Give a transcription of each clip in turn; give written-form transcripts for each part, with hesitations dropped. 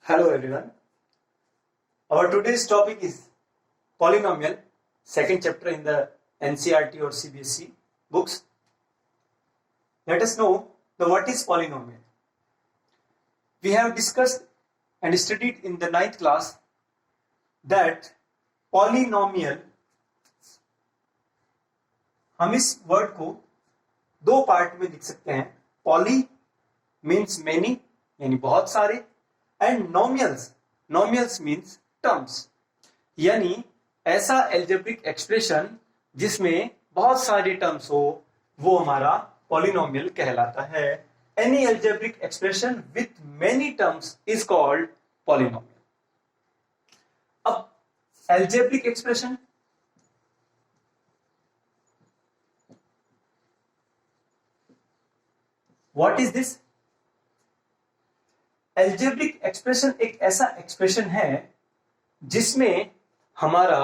Hello everyone. Our today's topic is polynomial, second chapter in the NCERT or CBSE books. Let us know what is polynomial. We have discussed and studied in the 9th class that polynomial, हम इस word को दो part में लिख सकते हैं. Poly means many यानी बहुत सारे, एंड नॉमियल्स मीन्स टर्म्स, यानी ऐसा एल्जेब्रिक एक्सप्रेशन जिसमें बहुत सारे टर्म्स हो वो हमारा पॉलिनोमियल कहलाता है. Any algebraic expression with many terms is called polynomial. अब algebraic expression what is this? Algebraic expression एक ऐसा एक्सप्रेशन है जिसमें हमारा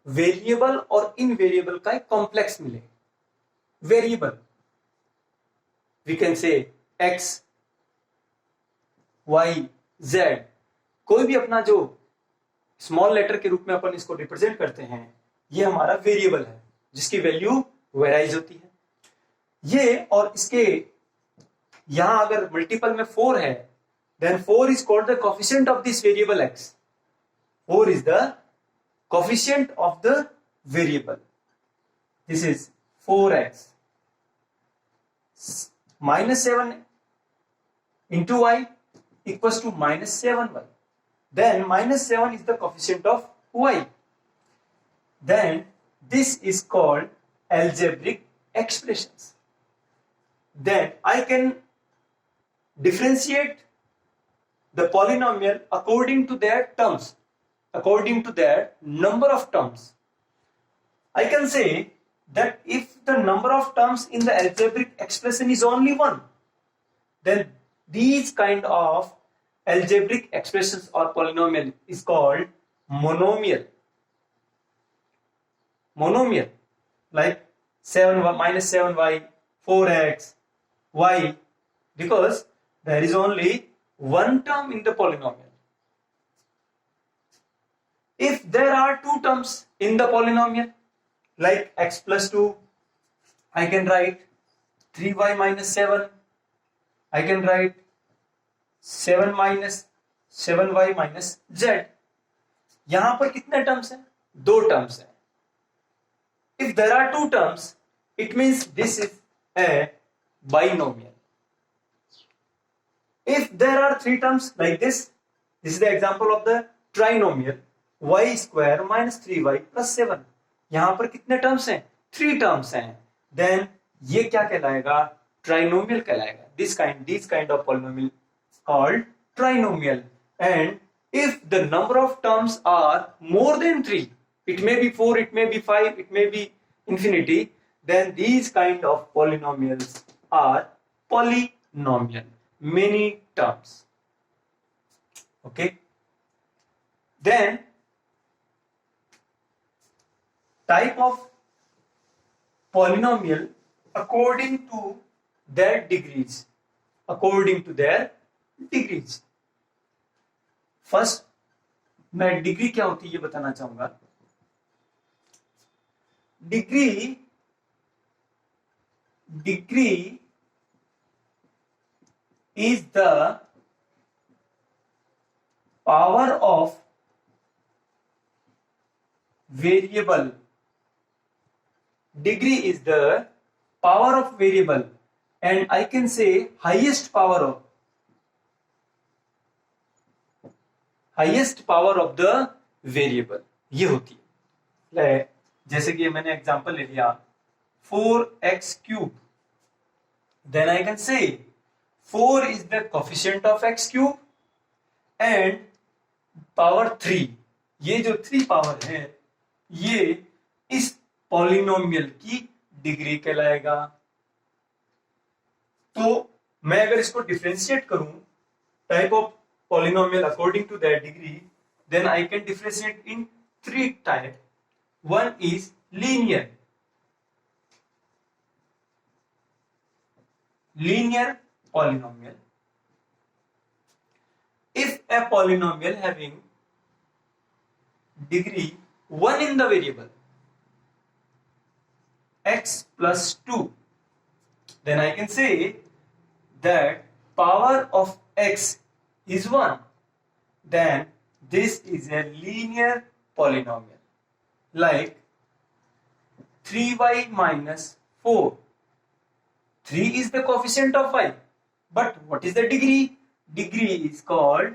वेरिएबल और इनवेरिएबल का एक कॉम्प्लेक्स मिले. Variable we can say X, Y, Z, कोई भी अपना जो स्मॉल लेटर के रूप में अपन इसको रिप्रेजेंट करते हैं, ये हमारा वेरिएबल है जिसकी वैल्यू वेराइज होती है. ये और इसके यहां अगर मल्टीपल में 4 है, then 4 is called the coefficient of this variable x. 4 is the coefficient of the variable. This is 4x. Minus 7 into y equals to minus 7y. Then minus 7 is the coefficient of y. Then this is called algebraic expressions. Then I can differentiate the polynomial according to their terms, according to their number of terms. I can say that if the number of terms in the algebraic expression is only 1, then these kind of algebraic expressions or polynomial is called monomial. Monomial, like 7 minus 7y, 4x, y, because there is only one term in the polynomial. If there are two terms in the polynomial, like x plus 2, I can write 3y minus 7, I can write 7 minus 7y minus z. यहां पर कितने terms हैं? दो terms हैं. If there are two terms, it means this is a binomial. If there are three terms like this is the example of the trinomial, y square minus 3y plus 7. यहां पर कितने terms हैं? 3 terms हैं. Then ये क्या कहलाएगा? Trinomial कहलाएगा. This kind of polynomial called trinomial. And if the number of terms are more than 3, it may be 4, it may be 5, it may be infinity, then these kind of polynomials are polynomial. Many terms. Okay. Then type of polynomial according to their degrees. According to their degrees. First, मैं degree क्या होती है ये बताना चाहूंगा. Degree is the power of variable. Degree is the power of variable, and I can say highest power of the variable. ये होती है. जैसे कि मैंने एग्जांपल ले लिया 4x cube, then I can say 4 is the coefficient of x cube and power 3. ये जो 3 पावर है ये इस पॉलिनोमियल की डिग्री कहलाएगा. तो मैं अगर इसको डिफरेंशिएट करूं type of polynomial according to that degree, then I can differentiate in 3 type. One is linear. Linear polynomial. If a polynomial having degree 1 in the variable x plus 2, then I can say that power of x is 1. Then this is a linear polynomial, like 3y minus 4. 3 is the coefficient of y, but what is the degree? Degree is called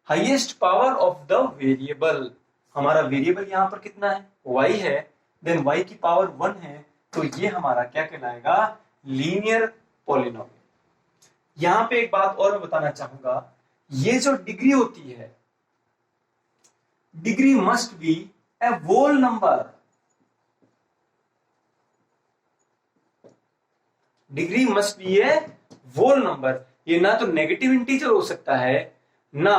highest power of the variable. हमारा variable यहाँ पर कितना है? y है, then y की power 1 है, तो ये हमारा क्या कहलाएगा? Linear polynomial. यहाँ पे एक बात और मैं बताना चाहूंगा, ये जो डिग्री होती है, degree must be a whole number. Degree must be a whole number. ये ना तो नेगेटिव इंटीजर हो सकता है, ना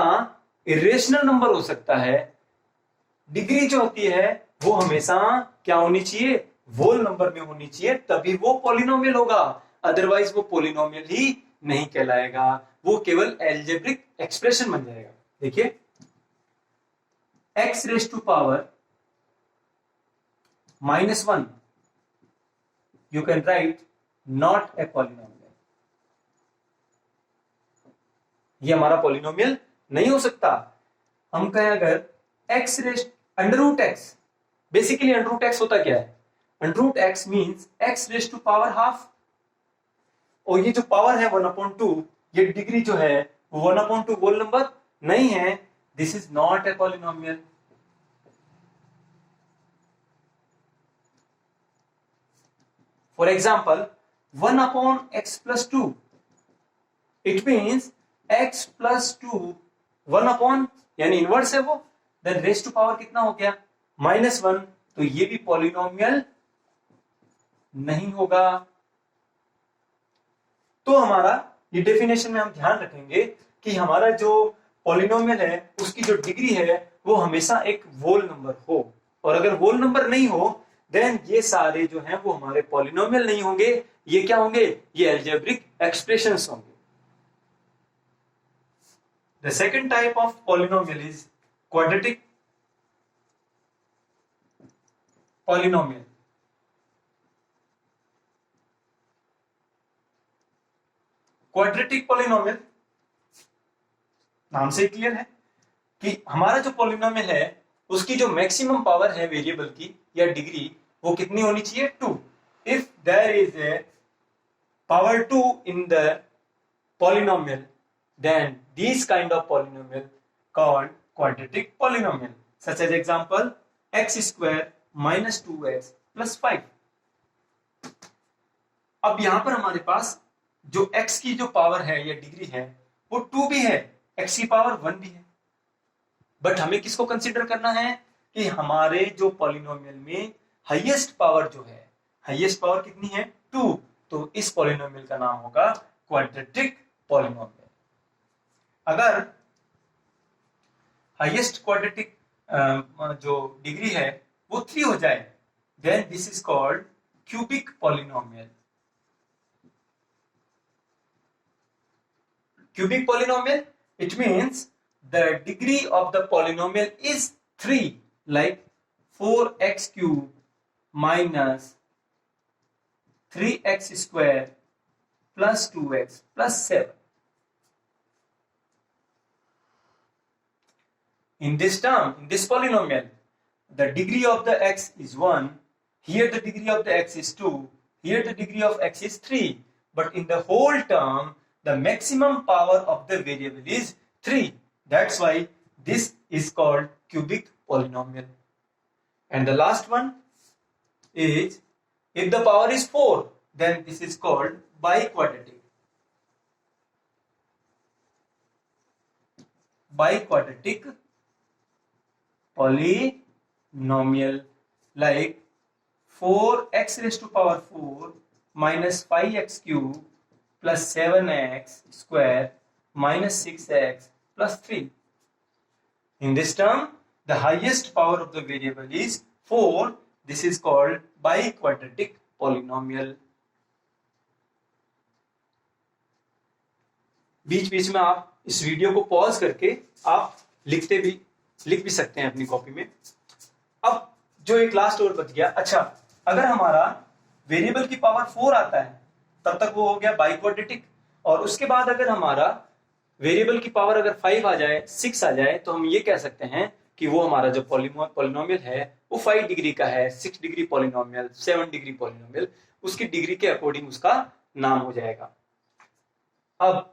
इरेशनल नंबर हो सकता है। डिग्री जो होती है वो हमेशा क्या होनी चाहिए? होल नंबर में होनी चाहिए, तभी वो पॉलिनोमियल होगा। अदरवाइज वो पॉलिनोमियल ही नहीं कहलाएगा, वो केवल एल्जेब्रिक एक्सप्रेशन बन जाएगा। देखिए, x raise to power -1 you can write not a polynomial. ये हमारा पॉलिनोमियल नहीं हो सकता। हम कहें अगर x raise under root X, basically under root X होता क्या है? Under root X means x raise to power half, और ये जो पावर है 1/2, ये डिग्री जो है 1/2 होल नंबर नहीं है। This is not a polynomial. For example 1/x+2, it means x+2 1 यानी इनवर्स है वो, देन रेज टू पावर कितना हो गया? -1, तो ये भी पॉलिनोमियल नहीं होगा। तो हमारा ये डेफिनेशन में हम ध्यान रखेंगे कि हमारा जो पॉलिनोमियल है उसकी जो डिग्री है वो हमेशा एक होल नंबर हो, और अगर होल नंबर नहीं हो देन ये सारे जो हैं वो हमारे पॉलिनोमियल नहीं होंगे। ये क्या होंगे? ये अलजेब्रिक एक्सप्रेशंस होंगे। The second type of polynomial is quadratic polynomial. Quadratic polynomial नाम से क्लियर है कि हमारा जो पॉलिनोमियल है उसकी जो मैक्सिमम पावर है वेरिएबल की या डिग्री, वो कितनी होनी चाहिए? 2। If there is a power 2 in the polynomial, then these kind of polynomial called quadratic polynomial, such as example x square minus 2x plus 5। अब यहां पर हमारे पास जो x की जो पावर है या डिग्री है वो 2 भी है, x की पावर 1 भी है, बट हमें किसको कंसीडर करना है कि हमारे जो पॉलिनोमियल में हाईएस्ट पावर जो है, हाईएस्ट पावर कितनी है? 2। तो इस पॉलिनोमियल का नाम होगा क्वाड्रेटिक पॉलिनोमियल। अगर हाईएस्ट क्वाड्रेटिक जो डिग्री है वो 3 हो जाए, then this is called cubic polynomial. Cubic polynomial, it means the degree of the polynomial is 3, like 4x cube minus 3x square plus 2x plus 7. In this term, in this polynomial, the degree of the x is 1, here the degree of the x is 2, here the degree of x is 3, but in the whole term, the maximum power of the variable is 3. That's why this is called cubic polynomial. And the last one is, if the power is 4, then this is called biquadratic. Biquadratic polynomial, like 4x raised to power 4 minus 5x cube plus 7x square minus 6x plus 3. In this term, the highest power of the variable is 4. This is called biquadratic polynomial. बीच बीच में आप इस video को pause करके आप लिख भी सकते हैं अपनी कॉपी में। अब जो एक लास्ट और बच गया, अच्छा अगर हमारा वेरिएबल की पावर 4 आता है तब तक वो हो गया बाइक्वाड्रेटिक, और उसके बाद अगर हमारा वेरिएबल की पावर अगर 5 आ जाए, 6 आ जाए, तो हम ये कह सकते हैं कि वो हमारा जो पॉलिनोमियल है वो 5 डिग्री का है, 6 डिग्री पॉलिनोमियल, 7 डिग्री पॉलिनोमियल, उसकी डिग्री के अकॉर्डिंग उसका नाम हो जाएगा। अब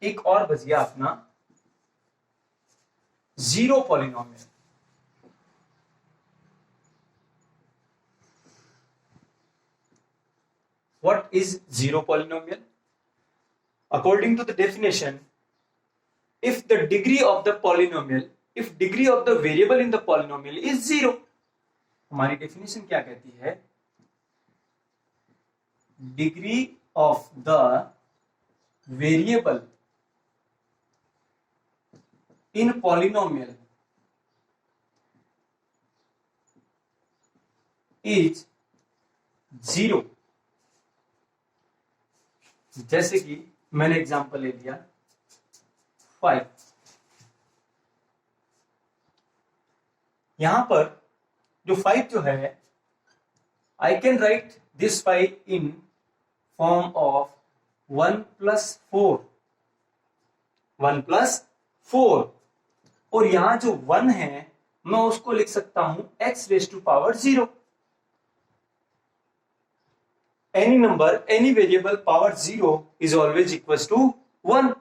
एक और बच गया अपना zero polynomial. What is zero polynomial? According to the definition, if the degree of the variable in the polynomial is zero, हमारी डेफिनेशन क्या कहती है? Degree of the variable in polynomial is zero। जैसे कि मैंने एग्जांपल ले लिया 5, यहां पर जो 5 जो है, आई can right this 5 in form of 1 + 4, 1 + 4, और यहां जो 1 है मैं उसको लिख सकता हूं x⁻0। Any number, any variable power 0 is always equal to 1।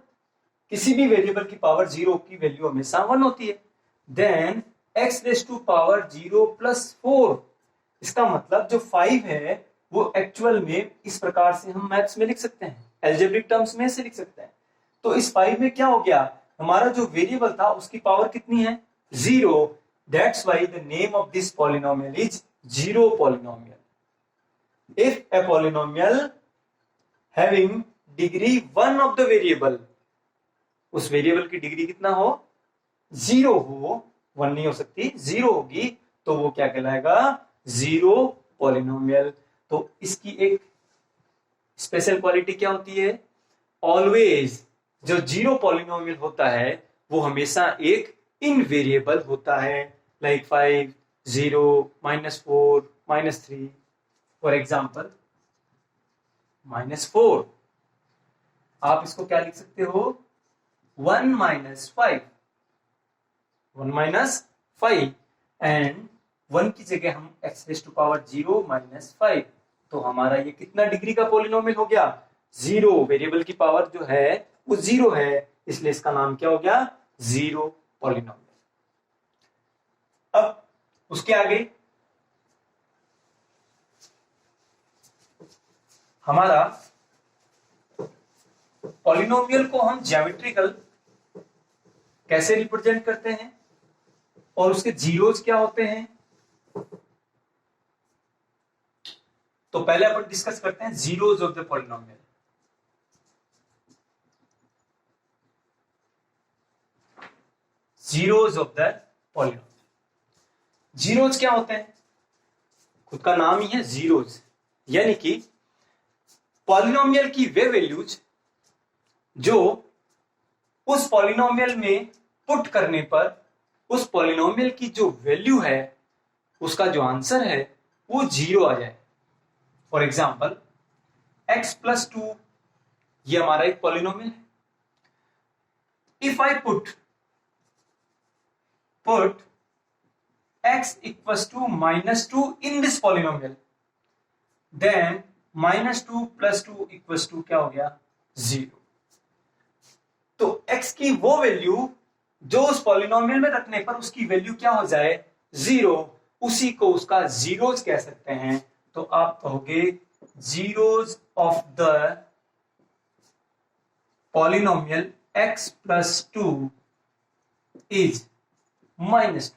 किसी भी वेरिएबल की पावर 0 की वैल्यू हमेशा 1 होती है। देन x⁻0 + 4, इसका मतलब जो 5 है वो एक्चुअल में इस प्रकार से हम मैथ्स में लिख सकते हैं, एल्जेब्रिक टर्म्स में से लिख सकते हैं। तो इस 5 में क्या हो गया, हमारा जो वेरिएबल था उसकी पावर कितनी है, 0। That's why the name of this polynomial is zero polynomial. If a polynomial having degree 1 of the variable, उस वेरिएबल की डिग्री कितना हो, 0 हो, 1 नहीं हो सकती, 0 होगी, तो वो क्या कहलाएगा, जीरो पॉलिनोमियल। तो इसकी एक स्पेशल क्वालिटी क्या होती है, ऑलवेज जो जीरो पॉलिनोमियल होता है वो हमेशा एक इनवेरिएबल होता है, लाइक 5, 0, -4, -3। फॉर एग्जाम्पल -4, आप इसको क्या लिख सकते हो, 1 - 5, 1 - 5, एंड 1 की जगह हम x⁻0 - 5, तो हमारा ये कितना डिग्री का पॉलिनोमियल हो गया, 0। वेरिएबल की पावर जो है वो 0 है, इसलिए इसका नाम क्या हो गया, जीरो पॉलिनोमियल। अब उसके आगे हमारा पॉलिनोमियल को हम ज्योमेट्रिकल कैसे रिप्रेजेंट करते हैं और उसके जीरोज क्या होते हैं, तो पहले अपन डिस्कस करते हैं zeros of the polynomial. Zeros of the polynomial, zeros क्या होते हैं, खुद का नाम ही है जीरोज, यानी कि पॉलिनोमियल की वे वैल्यूज जो उस पॉलिनोमियल में पुट करने पर उस पॉलिनोमियल की जो वैल्यू है, उसका जो आंसर है वो 0 आ जाए। फॉर एग्जाम्पल x+2, ये हमारा एक पॉलिनोमियल है। If I put x = -2 in this polynomial, then -2 + 2 = क्या हो गया, 0। तो x की वो वैल्यू जो उस पॉलिनोमियल में रखने पर उसकी वैल्यू क्या हो जाए, 0, उसी को उसका जीरोज कह सकते हैं। तो आप कहोगे zeros of the polynomial x+2 is -2,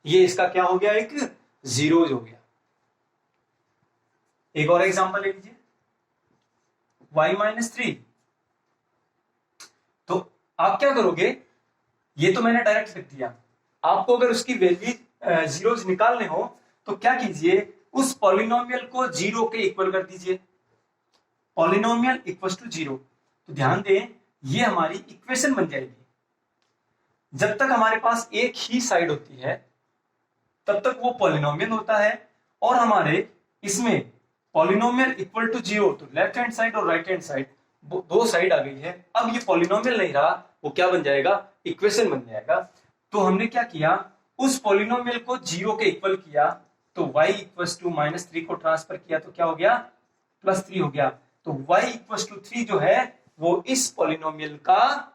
ये इसका क्या हो गया, एक जीरोज हो गया। एक और एग्जांपल ले लीजिए, y-3। तो आप क्या करोगे, ये तो मैंने डायरेक्ट लिख दिया, आपको अगर उसकी वैल्यू जीरोज निकालने हो तो क्या कीजिए, उस पॉलिनोमियल को 0 के इक्वल कर दीजिए, पॉलिनोमियल इक्वल टू 0। तो ध्यान दें, ये हमारी इक्वेशन बन जाएगी। जब तक हमारे पास एक ही साइड होती है तब तक वो पॉलिनोमियल होता है, और हमारे इसमें पॉलिनोमियल इक्वल टू 0, तो लेफ्ट हैंड साइड और राइट हैंड साइड दो साइड आ गई है। अब ये पॉलिनोमियल नहीं रहा, वो क्या बन जाएगा, इक्वेशन बन जाएगा। तो हमने क्या किया, उस पॉलिनोमियल को 0 के इक्वल किया, तो y इक्वल टू -3 को ट्रांसफर किया तो क्या हो गया, +3 हो गया। तो y इक्वल टू 3 जो है वो इस पॉलिनोमियल का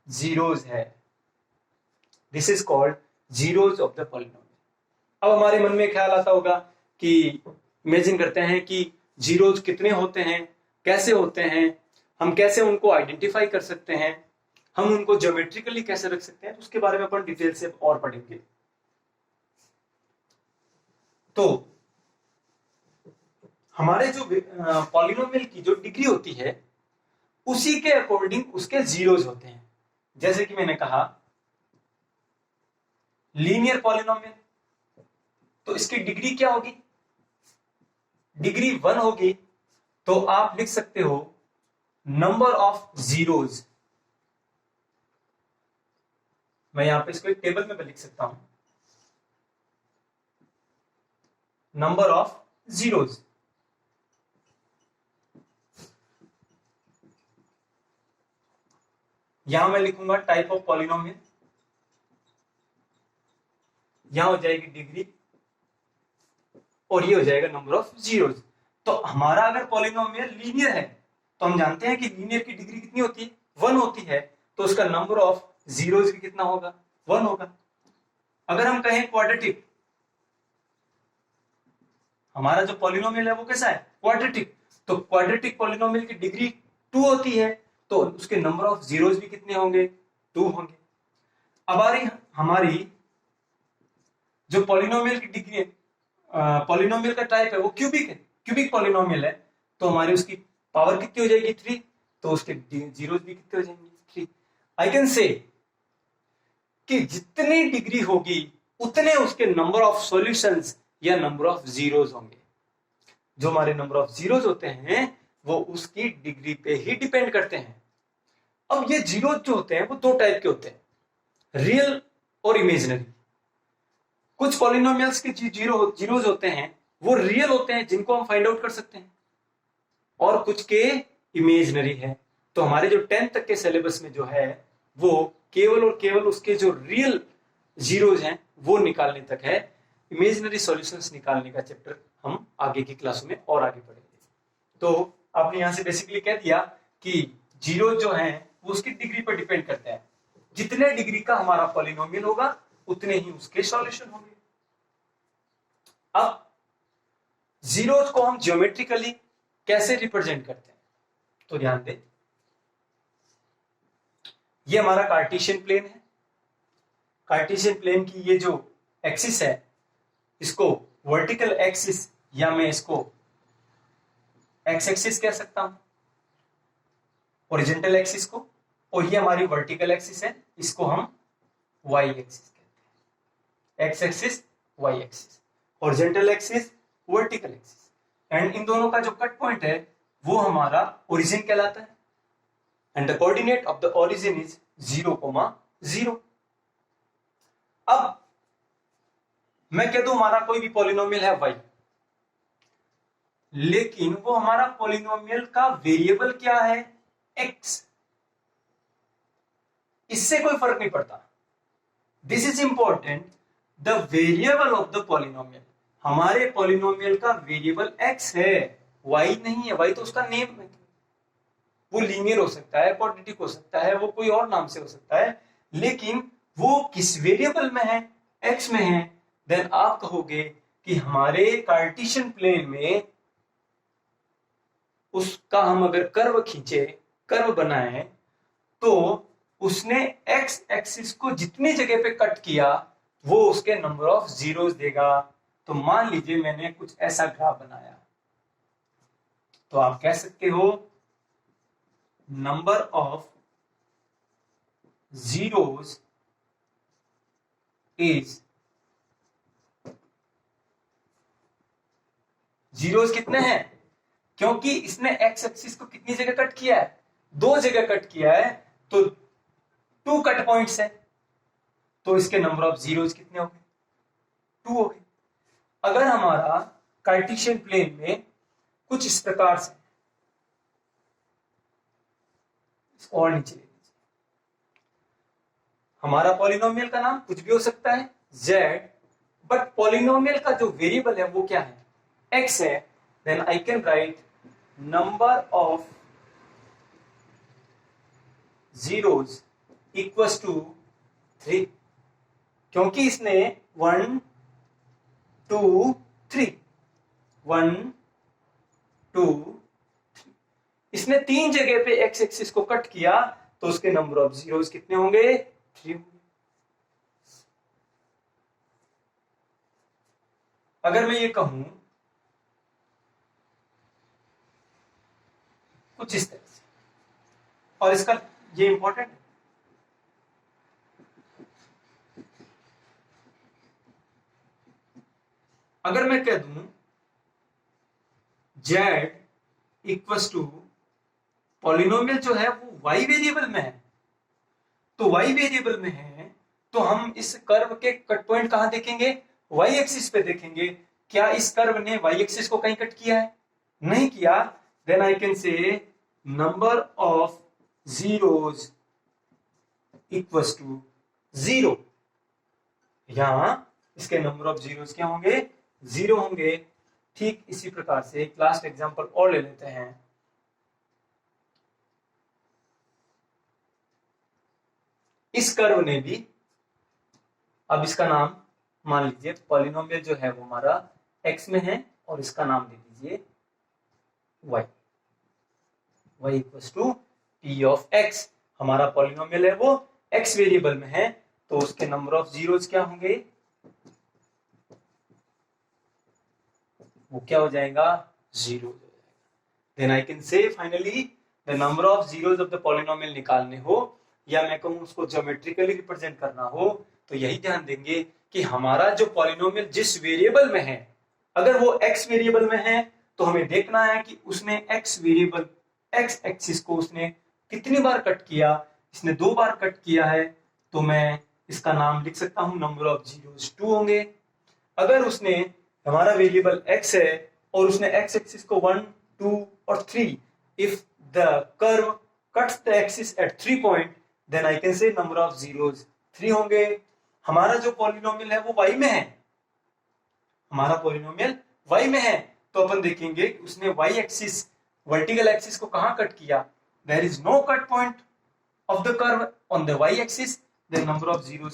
जीरोज है। This is called zeros of the polynomial. अब हमारे मन में ख्याल आता होगा कि इमेजिन करते हैं कि जीरोज कितने होते हैं, कैसे होते हैं, हम कैसे उनको आइडेंटिफाई कर सकते हैं, हम उनको ज्योमेट्रिकली कैसे रख सकते हैं, तो उसके बारे में अपन डिटेल से और पढ़ेंगे। तो हमारे जो पॉलिनोमियल की जो डिग्री होती है उसी के अकॉर्डिंग उसके जीरोज होते हैं। जैसे कि मैंने कहा लीनियर पॉलिनोमियल, तो इसकी डिग्री क्या होगी, डिग्री 1 होगी। तो आप लिख सकते हो नंबर ऑफ जीरोज, मैं यहां पे इसको एक टेबल में लिख सकता हूं, नंबर ऑफ जीरोज। यहां मैं लिखूंगा टाइप ऑफ पॉलिनोमियल, यहां हो जाएगी डिग्री, और ये हो जाएगा नंबर ऑफ जीरोज। तो हमारा अगर पॉलिनोमियल लीनियर है तो हम जानते हैं कि लीनियर की डिग्री कितनी होती है, 1 होती है, तो उसका नंबर ऑफ जीरोज भी कितना होगा, 1 होगा। अगर हम कहें क्वाड्रेटिक, हमारा जो पॉलिनोमियल है वो कैसा है, क्वाड्रेटिक, तो क्वाड्रेटिक पॉलिनोमियल की डिग्री 2 होती है, तो उसके नंबर ऑफ जीरोज भी कितने होंगे, 2 होंगे। अब हमारी जो पॉलिनोमियल की डिग्री, पॉलिनोमियल का टाइप है वो क्यूबिक है, क्यूबिक पॉलिनोमियल है, तो हमारी उसकी पावर कितनी हो जाएगी, 3, तो उसके जीरोज भी कितने हो जाएंगे, 3। आई कैन से कि जितनी डिग्री होगी उतने उसके नंबर ऑफ सॉल्यूशंस या नंबर ऑफ जीरोज होंगे। जो हमारे नंबर ऑफ जीरोज होते हैं वो उसकी डिग्री पे ही डिपेंड करते हैं। अब ये जीरोज जो होते हैं वो 2 टाइप के होते हैं, रियल और इमेजिनरी। कुछ पॉलिनोमियल्स के जीरोज होते हैं वो रियल होते हैं, जिनको हम फाइंड आउट कर सकते हैं, और कुछ के इमेजिनरी है। तो हमारे जो 10th तक के सिलेबस में जो है वो केवल और केवल उसके जो रियल जीरोज हैं वो निकालने तक है। इमेजिनरी सॉल्यूशंस निकालने का चैप्टर हम आगे की क्लासों में और आगे पढ़ेंगे। तो आपने यहां से बेसिकली कह दिया कि जीरो जो है वो उसकी डिग्री पर डिपेंड करता है, जितने डिग्री का हमारा पॉलिनोमियल होगा उतने ही उसके सॉल्यूशन होंगे। अब जीरोज को हम ज्योमेट्रिकली कैसे रिप्रेजेंट करते हैं, तो ध्यान दें, ये हमारा कार्टेशियन प्लेन है। कार्टेशियन प्लेन की ये जो एक्सिस है इसको वर्टिकल एक्सिस, या मैं इसको एक्स एक्सिस कह सकता हूं, ओरिजेंटल एक्सिस को, और ये हमारी वर्टिकल एक्सिस है, इसको हम वाई एक्सिस कहते हैं। X axis, Y axis, horizontal axis, vertical axis, and इन दोनों का जो कट पॉइंट है वो हमारा ओरिजिन कहलाता है, and the coordinate of the origin is 0,0। अब मैं कह दूं हमारा कोई भी पॉलिनोमियल है y, लेकिन वो हमारा पॉलिनोमियल का वेरिएबल क्या है, x, इससे कोई फर्क नहीं पड़ता। This is important, the variable of the polynomial, हमारे पॉलिनोमियल का वेरिएबल x है, y नहीं है। y तो उसका नेम है, वो लीनियर हो सकता है, क्वाड्रेटिक हो सकता है, वो कोई और नाम से हो सकता है, लेकिन वो किस वेरिएबल में है, x में है। देन आप कहोगे कि हमारे कार्टेशियन प्लेन में उसका हम अगर कर्व खींचे, कर्व बनाए, तो उसने x एक्सिस को जितनी जगह पे कट किया वो उसके नंबर ऑफ जीरोस देगा। तो मान लीजिए मैंने कुछ ऐसा ग्राफ बनाया, तो आप कह सकते हो number of zeros is zeros कितने हैं? क्योंकि इसने एक्स एक्सिस को कितनी जगह कट किया है? 2 जगह कट किया है, तो 2 कट पॉइंट्स है, तो इसके नंबर ऑफ जीरोस कितने हो गए? 2 हो गए। अगर हमारा कार्टेशियन प्लेन में कुछ इस प्रकार से, इसको और नीचे ले लीजिए, हमारा पॉलिनोमियल का नाम कुछ भी हो सकता है z, बट पॉलिनोमियल का जो वेरिएबल है वो क्या है? x है। Then I can write number of zeros equals to 3, क्योंकि इसने 1 2 3 1 2 3, इसने 3 जगह पे एक्स एक्सिस को कट किया, तो उसके नंबर ऑफ जीरोस कितने होंगे? 3 होंगे। अगर मैं ये कहूं कुछ इस तरह से, और इसका ये इंपॉर्टेंट है, अगर मैं कह दूं z इक्वल्स टू, पॉलिनोमियल जो है वो y वेरिएबल में है, तो y वेरिएबल में है, तो हम इस कर्व के कट पॉइंट कहां देखेंगे? y एक्सिस पे देखेंगे। क्या इस कर्व ने y एक्सिस को कहीं कट किया है? नहीं किया। Then I can say number of zeros equals to 0। यहां इसके नंबर ऑफ जीरोस क्या होंगे? 0 होंगे। ठीक इसी प्रकार से एक लास्ट एग्जांपल और ले लेते हैं। इस कर्व ने भी, अब इसका नाम मान लीजिए, पॉलिनोमियल जो है वो हमारा x में है, और इसका नाम दे दीजिए y equals to p of x। हमारा पॉलिनोमियल है वो x वेरिएबल में है, तो उसके नंबर ऑफ जीरोस क्या होंगे? वो क्या हो जाएगा? 0 हो जाएगा। Then I can say finally the number of zeros of the polynomial निकालने हो, या मैं कहूं उसको ज्योमेट्रिकली रिप्रेजेंट करना हो, तो यही ध्यान देंगे कि हमारा जो पॉलिनोमियल जिस वेरिएबल में है, अगर वो x वेरिएबल में है, तो हमें देखना है कि उसने x वेरिएबल x एक्सिस को उसने कितनी बार कट किया। इसने 2 बार कट किया है, तो मैं इसका नाम लिख सकता हूं नंबर ऑफ जीरोस 2 होंगे। अगर उसने, हमारा वेरिएबल x है और उसने x एक्सिस को 1 2 और 3, if the curve cuts the axis at 3 point, then I can say number of zeros 3 होंगे। हमारा जो पॉलिनोमियल है वो y में है, हमारा पॉलिनोमियल y में है, तो अपन देखेंगे कि उसने y एक्सिस, वर्टिकल एक्सिस को कहां कट किया? There is no cut point of the curve on the y axis, the number of zeros